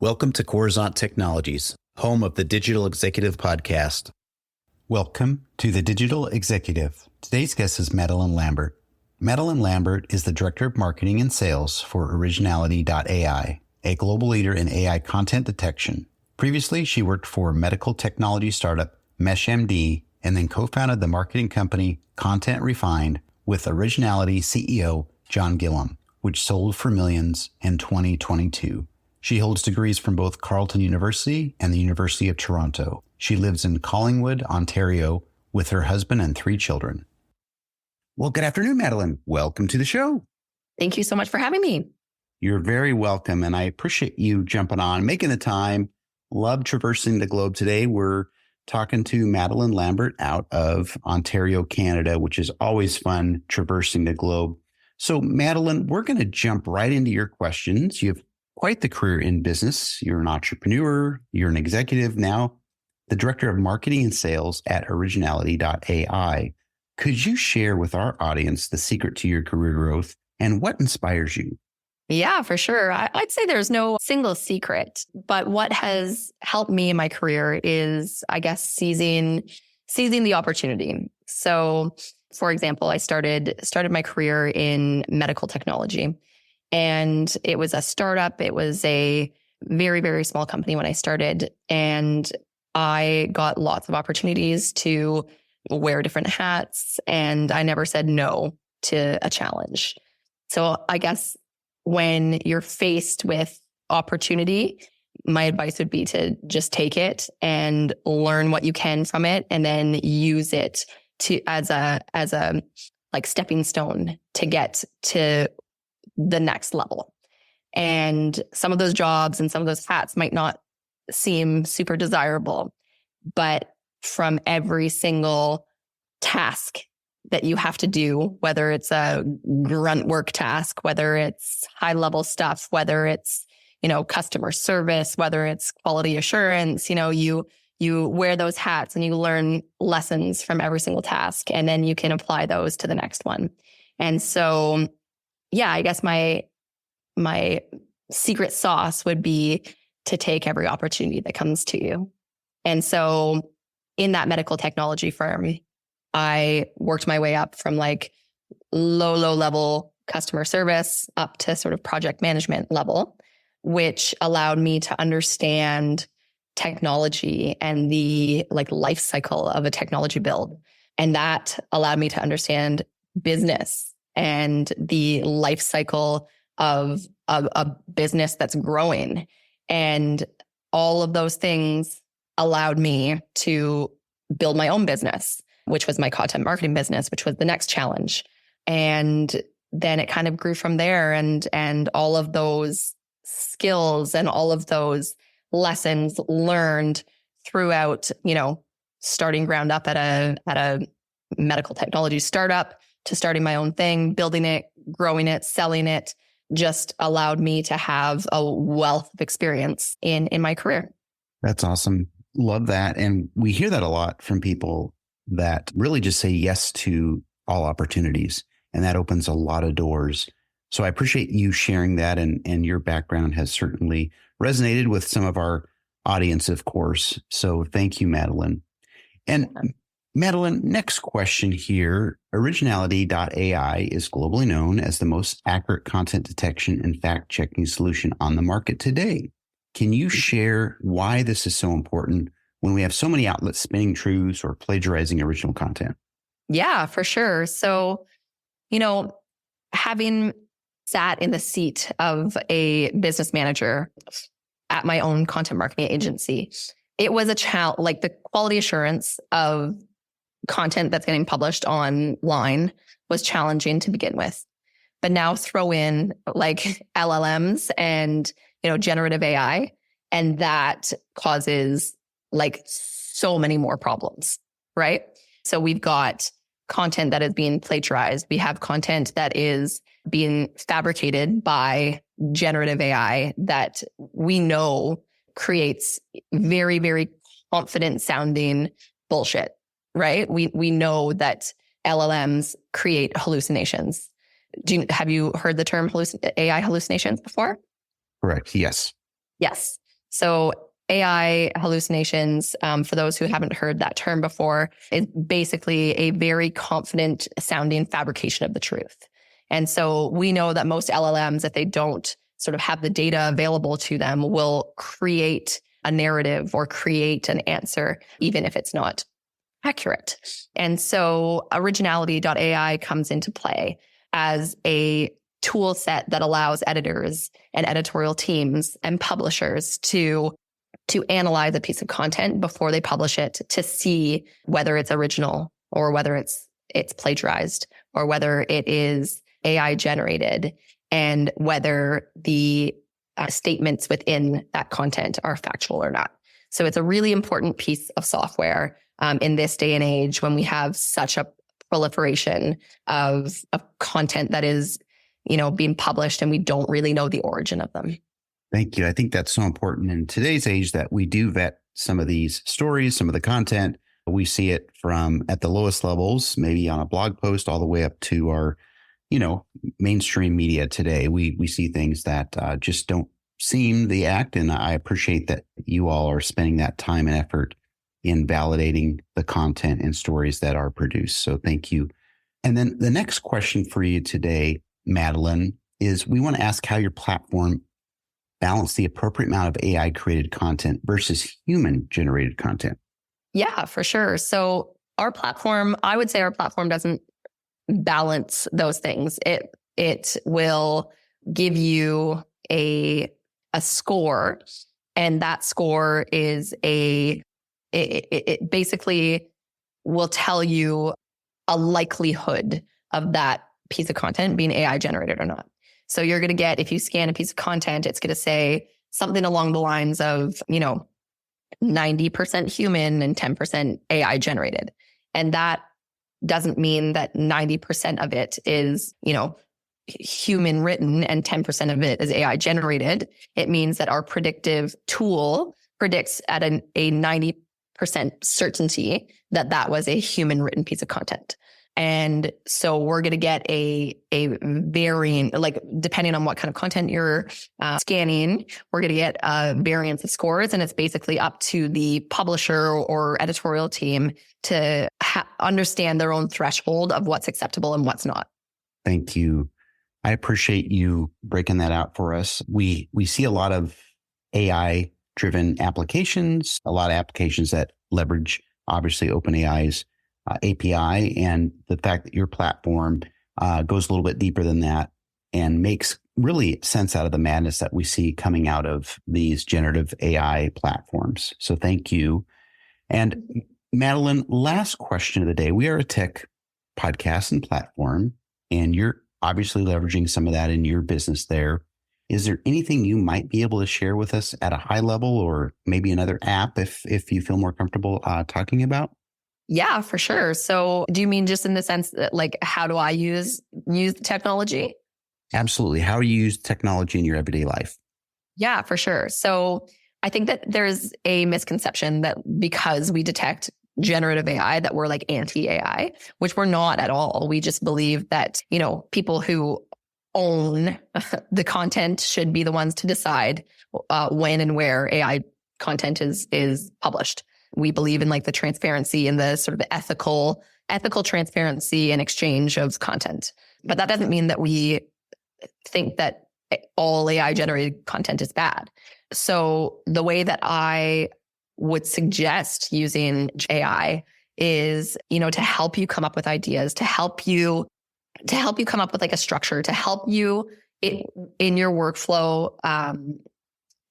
Welcome to Coruzant Technologies, home of the Digital Executive Podcast. Welcome to the Digital Executive. Today's guest is Madeleine Lambert. Madeleine Lambert is the Director of Marketing and Sales for Originality.AI, a global leader in AI content detection. Previously, she worked for medical technology startup MeshMD and then co-founded the marketing company Content Refined with Originality CEO John Gillam, which sold for millions in 2022. She holds degrees from both Carleton University and the University of Toronto. She lives in Collingwood, Ontario, with her husband and 3 children. Well, good afternoon, Madeleine. Welcome to the show. Thank you so much for having me. You're very welcome, and I appreciate you jumping on, making the time. Love traversing the globe today. We're talking to Madeleine Lambert out of Ontario, Canada, which is always fun, traversing the globe. So, Madeleine, we're going to jump right into your questions. You have quite the career in business. You're an entrepreneur. You're an executive now, the Director of Marketing and Sales at Originality.AI. Could you share with our audience the secret to your career growth and what inspires you? Yeah, for sure. I'd say there's no single secret, but what has helped me in my career is, I guess, seizing the opportunity. So, for example, I started my career in medical technology, and it was a startup. It was a very, very small company when I started, and I got lots of opportunities to wear different hats, and I never said no to a challenge. So I guess when you're faced with opportunity, my advice would be to just take it and learn what you can from it, and then use it to as a like stepping stone to get to the next level. And some of those jobs and some of those hats might not seem super desirable, but from every single task that you have to do, whether it's a grunt work task, whether it's high level stuff, whether it's, customer service, whether it's quality assurance, you wear those hats and you learn lessons from every single task, and then you can apply those to the next one. And so, yeah, I guess my secret sauce would be to take every opportunity that comes to you. And so in that medical technology firm, I worked my way up from like low level customer service up to sort of project management level, which allowed me to understand technology and the life cycle of a technology build. And that allowed me to understand business and the life cycle of a business that's growing. And all of those things allowed me to build my own business, which was my content marketing business, which was the next challenge. And then it kind of grew from there. And all of those skills and all of those lessons learned throughout, starting ground up at a medical technology startup to starting my own thing, building it, growing it, selling it, just allowed me to have a wealth of experience in my career. That's awesome. Love that. And we hear that a lot from people that really just say yes to all opportunities. And that opens a lot of doors. So I appreciate you sharing that. And your background has certainly resonated with some of our audience, of course. So thank you, Madeleine. And Madeleine, next question here. Originality.AI is globally known as the most accurate content detection and fact-checking solution on the market today. Can you share why this is so important when we have so many outlets spinning truths or plagiarizing original content? Yeah, for sure. So, having sat in the seat of a business manager at my own content marketing agency, it was a challenge. Like the quality assurance of content that's getting published online was challenging to begin with. But now throw in like LLMs and, generative AI, and that causes like so many more problems, right? So we've got content that is being plagiarized. We have content that is being fabricated by generative AI that we know creates very, very confident sounding bullshit, right? We know that LLMs create hallucinations. Have you heard the term AI hallucinations before? Correct. Yes. Yes. So AI hallucinations, for those who haven't heard that term before, is basically a very confident sounding fabrication of the truth. And so we know that most LLMs, if they don't sort of have the data available to them, will create a narrative or create an answer, even if it's not accurate. And so Originality.AI comes into play as a tool set that allows editors and editorial teams and publishers to analyze a piece of content before they publish it, to see whether it's original or whether it's plagiarized or whether it is AI generated, and whether the statements within that content are factual or not. So it's a really important piece of software in this day and age when we have such a proliferation of content that is, being published and we don't really know the origin of them. Thank you. I think that's so important in today's age that we do vet some of these stories, some of the content. We see it from at the lowest levels, maybe on a blog post, all the way up to our, mainstream media today. We see things that just don't seem the act. And I appreciate that you all are spending that time and effort in validating the content and stories that are produced. So thank you. And then the next question for you today, Madeleine, is we want to ask how your platform balance the appropriate amount of AI created content versus human generated content. Yeah, for sure. So our platform, I would say our platform doesn't balance those things. It will give you a score, and that score is it basically will tell you a likelihood of that piece of content being AI generated or not. So you're going to get, if you scan a piece of content, it's going to say something along the lines of, 90% human and 10% AI generated. And that doesn't mean that 90% of it is, human written and 10% of it is AI generated. It means that our predictive tool predicts at a 90% certainty that was a human written piece of content. And so we're going to get a varying, like depending on what kind of content you're scanning, we're going to get a variance of scores. And it's basically up to the publisher or editorial team to understand their own threshold of what's acceptable and what's not. Thank you. I appreciate you breaking that out for us. We see a lot of AI driven applications, a lot of applications that leverage obviously OpenAI's API, and the fact that your platform goes a little bit deeper than that and makes really sense out of the madness that we see coming out of these generative AI platforms. So thank you. And Madeleine, last question of the day. We are a tech podcast and platform, and you're obviously leveraging some of that in your business there. Is there anything you might be able to share with us at a high level, or maybe another app if you feel more comfortable talking about? Yeah, for sure. So do you mean just in the sense that, like, how do I use the technology? Absolutely. How do you use technology in your everyday life? Yeah, for sure. So I think that there's a misconception that because we detect generative AI, that we're like anti-AI, which we're not at all. We just believe that, people who own the content should be the ones to decide when and where AI content is published. We believe in like the transparency and the sort of ethical transparency and exchange of content. But that doesn't mean that we think that all AI generated content is bad. So the way that I would suggest using AI is, to help you come up with ideas, to help you come up with like a structure, to help you in your workflow,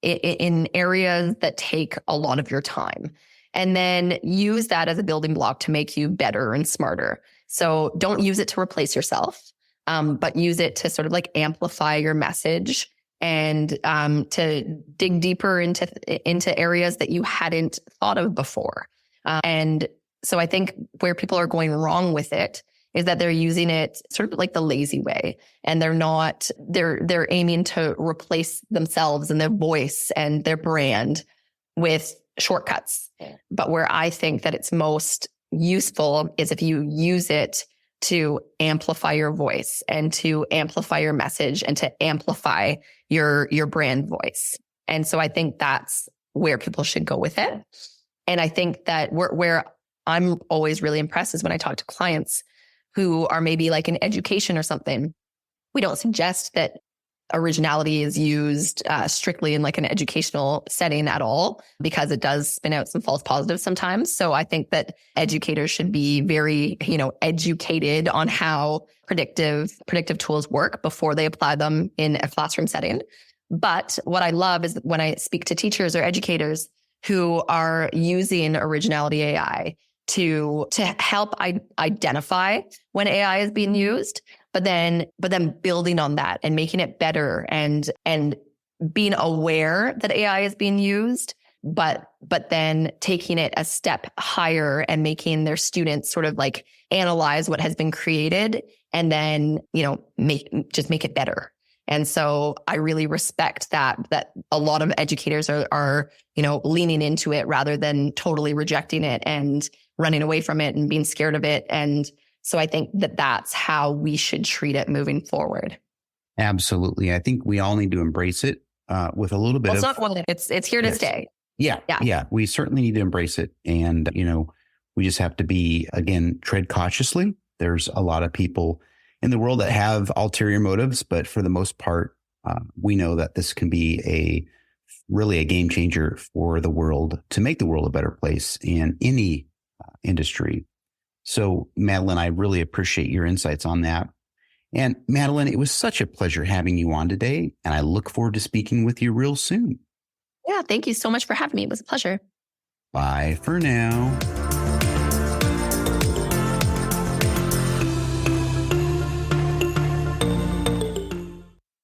in areas that take a lot of your time. And then use that as a building block to make you better and smarter. So don't use it to replace yourself, but use it to sort of like amplify your message and to dig deeper into areas that you hadn't thought of before. And so I think where people are going wrong with it is that they're using it sort of like the lazy way, and they're aiming to replace themselves and their voice and their brand with shortcuts. But where I think that it's most useful is if you use it to amplify your voice and to amplify your message and to amplify your brand voice. And so I think that's where people should go with it. And I think that where I'm always really impressed is when I talk to clients who are maybe like in education or something. We don't suggest that originality is used strictly in like an educational setting at all, because it does spin out some false positives sometimes. So I think that educators should be very, educated on how predictive tools work before they apply them in a classroom setting. But what I love is when I speak to teachers or educators who are using Originality.AI to help identify when AI is being used, but then building on that and making it better and being aware that AI is being used, but then taking it a step higher and making their students sort of like analyze what has been created and then, make it better. And so I really respect that a lot of educators are leaning into it rather than totally rejecting it and running away from it and being scared of it. And so I think that that's how we should treat it moving forward. Absolutely. I think we all need to embrace it with a little bit it's here to stay. Yeah. We certainly need to embrace it. And, we just have to be, again, tread cautiously. There's a lot of people in the world that have ulterior motives, but for the most part, we know that this can be really a game changer for the world, to make the world a better place in any industry. So, Madeleine, I really appreciate your insights on that. And Madeleine, it was such a pleasure having you on today, and I look forward to speaking with you real soon. Yeah, thank you so much for having me. It was a pleasure. Bye for now.